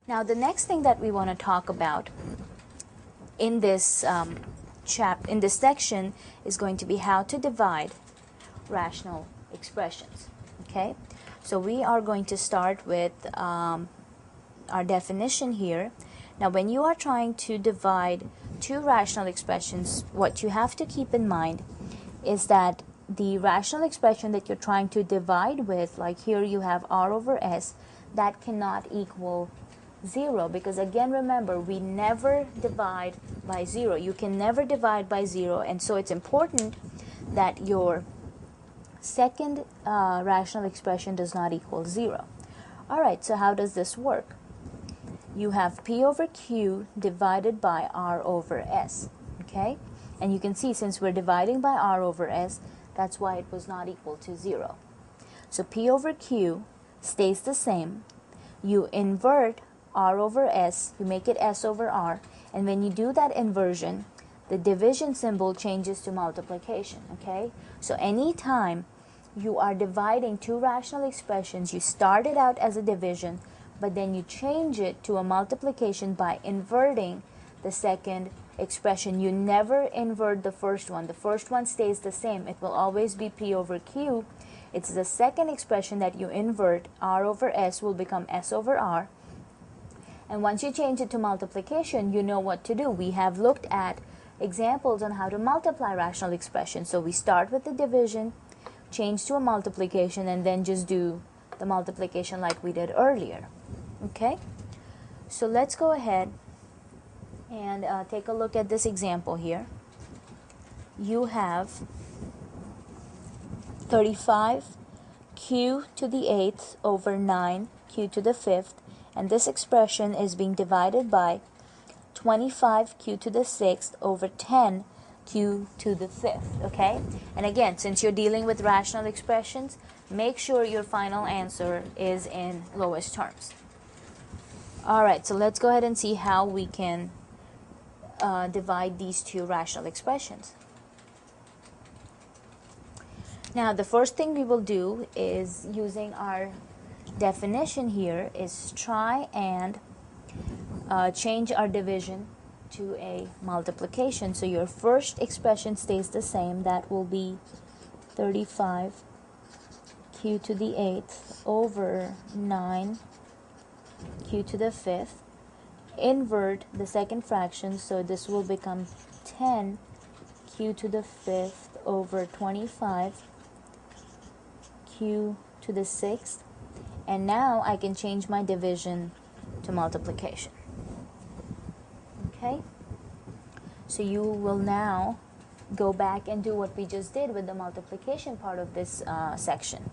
Now, the next thing that we want to talk about in this in this section is going to be how to divide rational expressions. Okay, so we are going to start with our definition here. Now, when you are trying to divide two rational expressions, what you have to keep in mind is that the rational expression that you're trying to divide with, like here you have r over s, that cannot equal 0, because again, remember, we never divide by 0. You can never divide by 0, and so it's important that your second rational expression does not equal 0. Alright, so how does this work? You have p over q divided by r over s, okay? And you can see, since we're dividing by r over s, that's why it was not equal to 0. So p over q stays the same. You invert r over s, you make it s over r, and when you do that inversion, the division symbol changes to multiplication, okay? So anytime you are dividing two rational expressions, you start it out as a division, but then you change it to a multiplication by inverting the second expression. You never invert the first one. The first one stays the same. It will always be p over q. It's the second expression that you invert. R over s will become s over r. And once you change it to multiplication, you know what to do. We have looked at examples on how to multiply rational expressions. So we start with the division, change to a multiplication, and then just do the multiplication like we did earlier. Okay? So let's go ahead and take a look at this example here. You have 35 q to the 8th over 9 q to the 5th, and this expression is being divided by 25 q to the 6th over 10 q to the 5th, okay? And again, since you're dealing with rational expressions, make sure your final answer is in lowest terms. Alright, so let's go ahead and see how we can divide these two rational expressions. Now, the first thing we will do is, using our definition here, is try and change our division to a multiplication. So your first expression stays the same. That will be 35 q to the 8th over 9 q to the 5th. Invert the second fraction, so this will become 10 q to the 5th over 25 q to the 6th. And now I can change my division to multiplication. Okay? So you will now go back and do what we just did with the multiplication part of this section.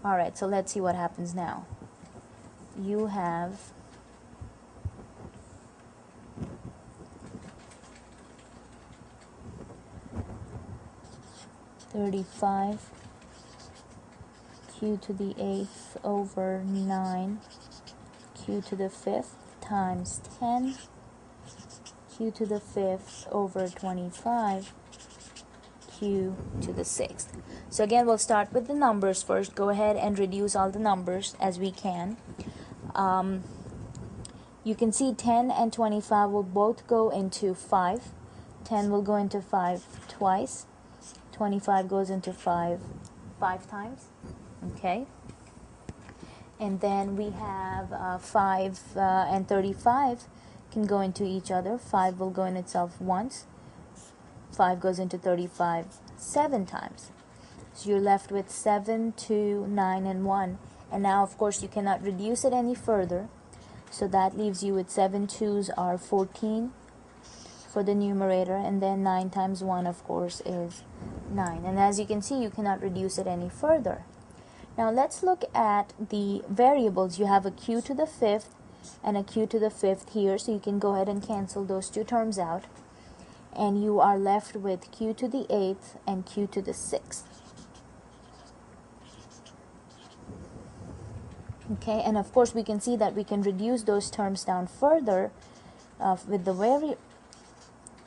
Alright, so let's see what happens now. You have 35 q to the 8th over 9 q to the 5th times 10 q to the 5th over 25 q to the 6th. So again, we'll start with the numbers first. Go ahead and reduce all the numbers as we can. You can see 10 and 25 will both go into 5. 10 will go into 5 twice. 25 goes into 5 times. Okay. And then we have 5 and 35 can go into each other. 5 will go in itself once. 5 goes into 35 7 times. So you're left with 7, 2, 9, and 1. And now, of course, you cannot reduce it any further. So that leaves you with 7 2s are 14 for the numerator. And then 9 times 1, of course, is 9. And as you can see, you cannot reduce it any further. Now let's look at the variables. You have a q to the 5th and a q to the 5th here. So you can go ahead and cancel those two terms out. And you are left with q to the 8th and q to the 6th. Okay, and of course we can see that we can reduce those terms down further with the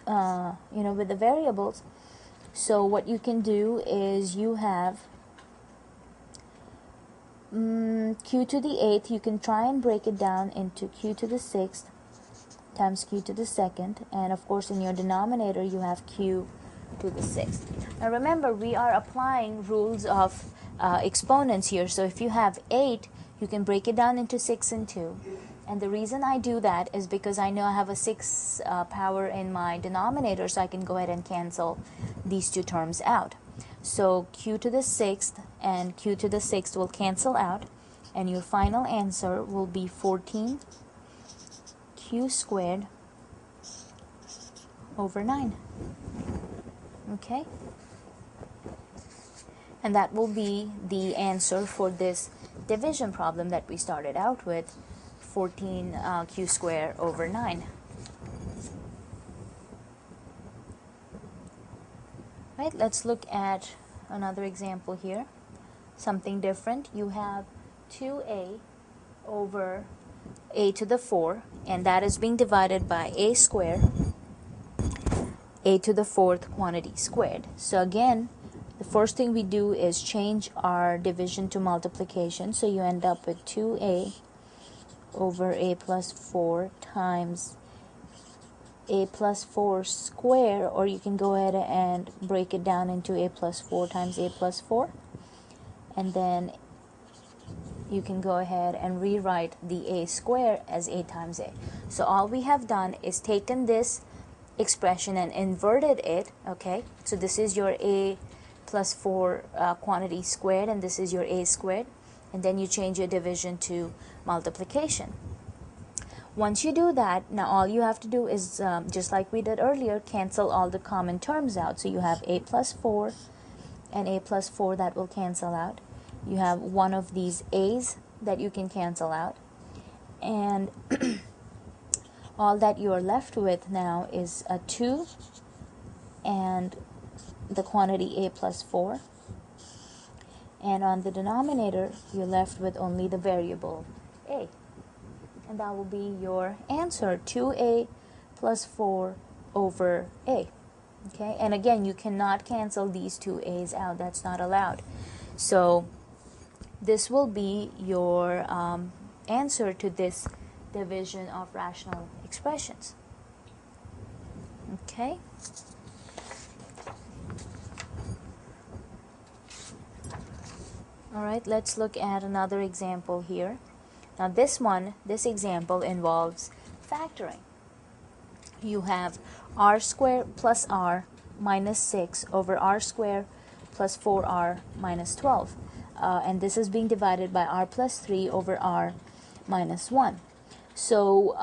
with the variables. So what you can do is you have q to the 8th, you can try and break it down into q to the 6th times q to the 2nd, and of course in your denominator you have q to the 6th. Now remember, we are applying rules of exponents here, so if you have 8, you can break it down into 6 and 2. And the reason I do that is because I know I have a 6 power in my denominator, so I can go ahead and cancel these two terms out. So q to the 6th and q to the 6th will cancel out, and your final answer will be 14 q squared over 9. Okay? And that will be the answer for this division problem that we started out with, 14 q squared over 9. Right, let's look at another example here. Something different. You have 2a over a to the 4, and that is being divided by a squared, a to the 4th quantity squared. So again, the first thing we do is change our division to multiplication. So you end up with 2a over a plus 4 times a plus 4 square, or you can go ahead and break it down into a plus 4 times a plus 4, and then you can go ahead and rewrite the a square as a times a. So all we have done is taken this expression and inverted it. Okay, so this is your a plus 4 quantity squared, and this is your a squared, and then you change your division to multiplication. Once you do that, now all you have to do is, just like we did earlier, cancel all the common terms out. So you have a plus 4 and a plus 4 that will cancel out. You have one of these a's that you can cancel out. And all that you are left with now is a 2 and the quantity a plus 4. And on the denominator, you're left with only the variable a. And that will be your answer, 2a plus 4 over a. Okay, and again, you cannot cancel these two a's out. That's not allowed. So this will be your answer to this division of rational expressions. Okay. All right, let's look at another example here. Now this example involves factoring. You have r squared plus r minus 6 over r squared plus 4r minus 12. And this is being divided by r plus 3 over r minus 1. So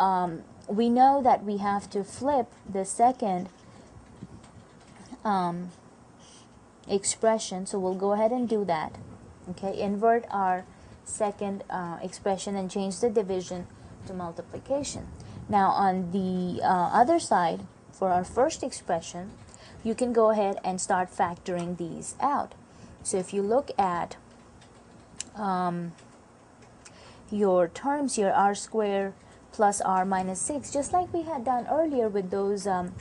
we know that we have to flip the second expression, so we'll go ahead and do that. Okay, invert our second expression and change the division to multiplication. Now on the other side, for our first expression, you can go ahead and start factoring these out. So if you look at your terms here, r squared plus r minus 6, just like we had done earlier with those with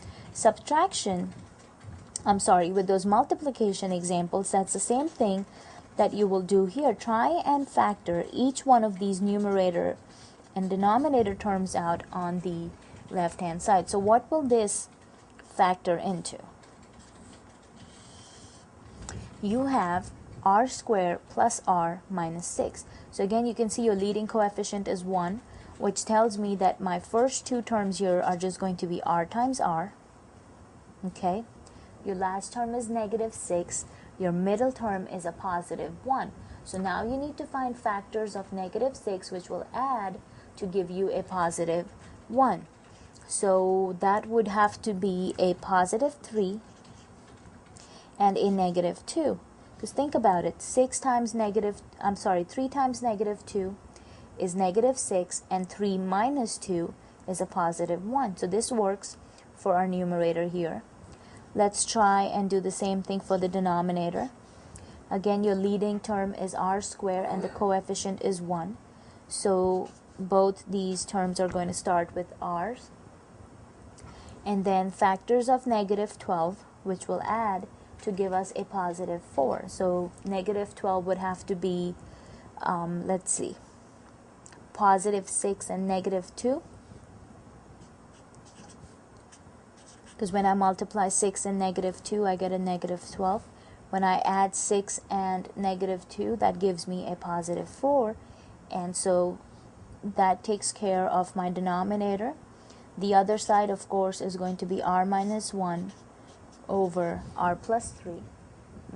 those multiplication examples, that's the same thing that you will do here. Try and factor each one of these numerator and denominator terms out on the left hand side. So what will this factor into? You have r squared plus r minus 6. So again, you can see your leading coefficient is 1, which tells me that my first two terms here are just going to be r times r. Okay, your last term is negative 6. Your middle term is a positive 1. So now you need to find factors of negative 6, which will add to give you a positive 1. So that would have to be a positive 3 and a negative 2. Because think about it, 3 times negative 2 is negative 6, and 3 minus 2 is a positive 1. So this works for our numerator here. Let's try and do the same thing for the denominator. Again, your leading term is r squared and the coefficient is 1. So both these terms are going to start with r's. And then factors of negative 12, which will add to give us a positive 4. So negative 12 would have to be let's see, positive 6 and negative 2. Because when I multiply 6 and negative 2, I get a negative 12. When I add 6 and negative 2, that gives me a positive 4. And so that takes care of my denominator. The other side, of course, is going to be r minus 1 over r plus 3.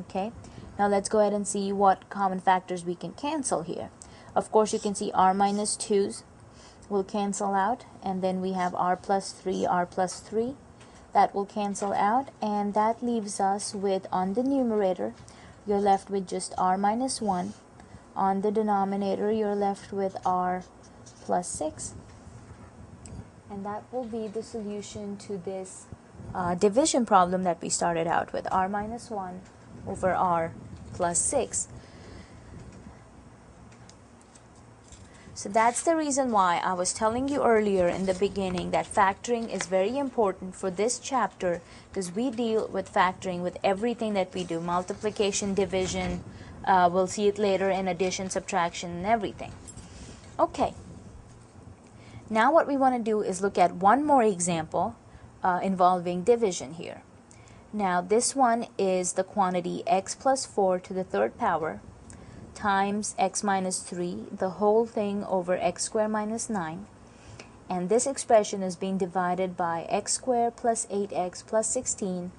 Okay, now let's go ahead and see what common factors we can cancel here. Of course, you can see r minus 2's will cancel out, and then we have r plus 3, r plus 3. That will cancel out, and that leaves us with, on the numerator, you're left with just r minus 1. On the denominator, you're left with r plus 6. And that will be the solution to this division problem that we started out with, r minus 1 over r plus 6. So that's the reason why I was telling you earlier in the beginning that factoring is very important for this chapter, because we deal with factoring with everything that we do, multiplication, division, we'll see it later in addition, subtraction, and everything. Okay, now what we want to do is look at one more example involving division here. Now this one is the quantity x plus 4 to the third power times x minus 3, the whole thing over x squared minus 9. And this expression is being divided by x squared plus 8x plus 16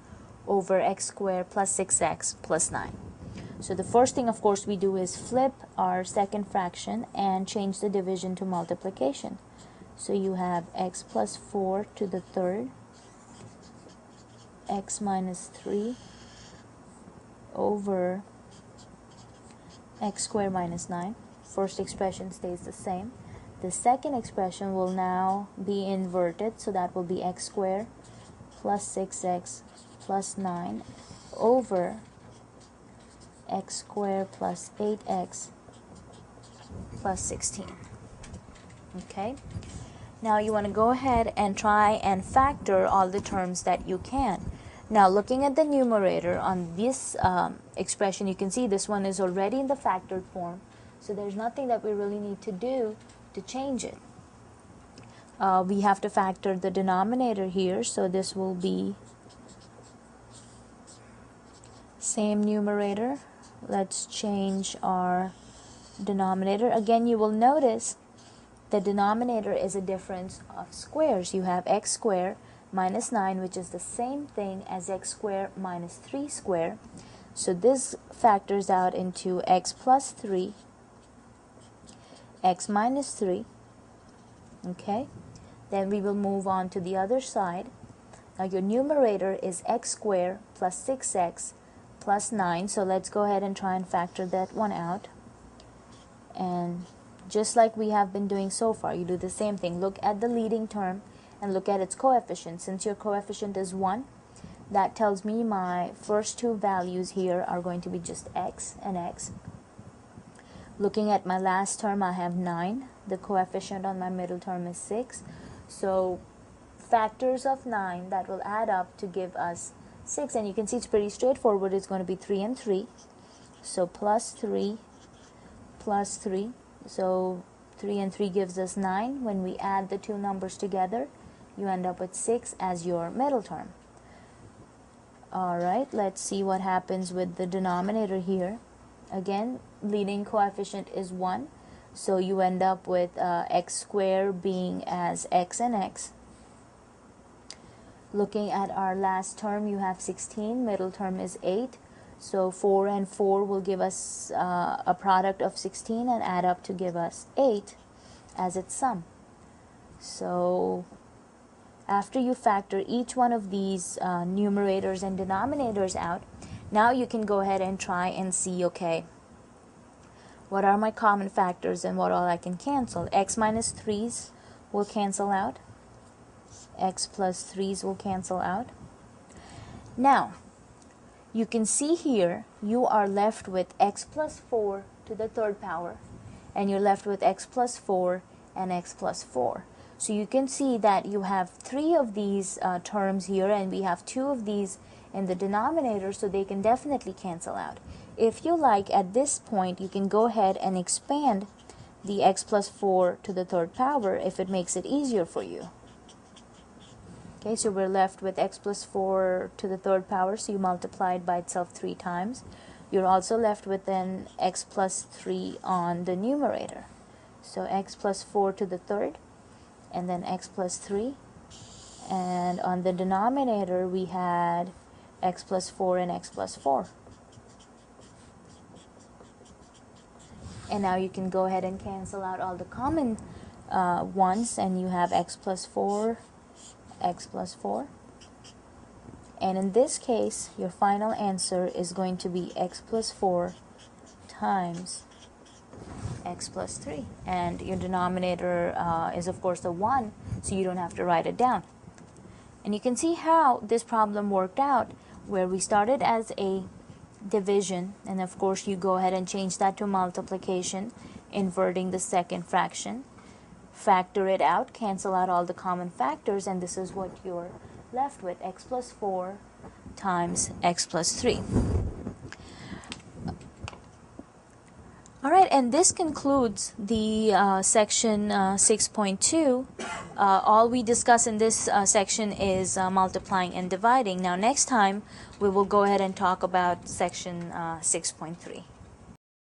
over x squared plus 6x plus 9. So the first thing, of course, we do is flip our second fraction and change the division to multiplication. So you have x plus 4 to the third, x minus 3 over x squared minus 9. First expression stays the same. The second expression will now be inverted, so that will be x squared plus 6x plus 9 over x squared plus 8x plus 16. Okay, now you want to go ahead and try and factor all the terms that you can. Now looking at the numerator on this expression, you can see this one is already in the factored form, so there's nothing that we really need to do to change it. We have to factor the denominator here, so this will be same numerator. Let's change our denominator. Again, you will notice the denominator is a difference of squares. You have x squared minus 9, which is the same thing as x squared minus 3 squared. So this factors out into x plus 3, x minus 3. Okay, then we will move on to the other side. Now your numerator is x squared plus 6x plus 9. So let's go ahead and try and factor that one out. And just like we have been doing so far, you do the same thing. Look at the leading term and look at its coefficient. Since your coefficient is 1, that tells me my first two values here are going to be just x and x. Looking at my last term, I have 9. The coefficient on my middle term is 6. So factors of 9 that will add up to give us 6. And you can see it's pretty straightforward. It's going to be 3 and 3. So plus 3 plus 3. So 3 and 3 gives us 9. When we add the two numbers together, you end up with 6 as your middle term. Alright, let's see what happens with the denominator here. Again, leading coefficient is 1, so you end up with x squared being as x and x. Looking at our last term, you have 16, middle term is 8, so 4 and 4 will give us a product of 16 and add up to give us 8 as its sum. So after you factor each one of these numerators and denominators out, now you can go ahead and try and see, okay, what are my common factors and what all I can cancel. X minus 3's will cancel out. X plus 3's will cancel out. Now, you can see here you are left with x plus 4 to the third power, and you're left with x plus 4 and x plus 4. So you can see that you have 3 of these terms here, and we have 2 of these in the denominator, so they can definitely cancel out. If you like, at this point, you can go ahead and expand the x plus 4 to the third power if it makes it easier for you. Okay, so we're left with x plus 4 to the third power, so you multiply it by itself 3 times. You're also left with then x plus 3 on the numerator. So x plus 4 to the third, and then x plus 3. And on the denominator, we had x plus 4 and x plus 4. And now you can go ahead and cancel out all the common ones, and you have x plus 4, x plus 4. And in this case, your final answer is going to be x plus 4 times x plus 3. And your denominator is, of course, the 1, so you don't have to write it down. And you can see how this problem worked out, where we started as a division, and of course you go ahead and change that to multiplication, inverting the second fraction, factor it out, cancel out all the common factors, and this is what you're left with, x plus 4 times x plus 3. Alright, and this concludes the section 6.2. All we discuss in this section is multiplying and dividing. Now next time we will go ahead and talk about section 6.3.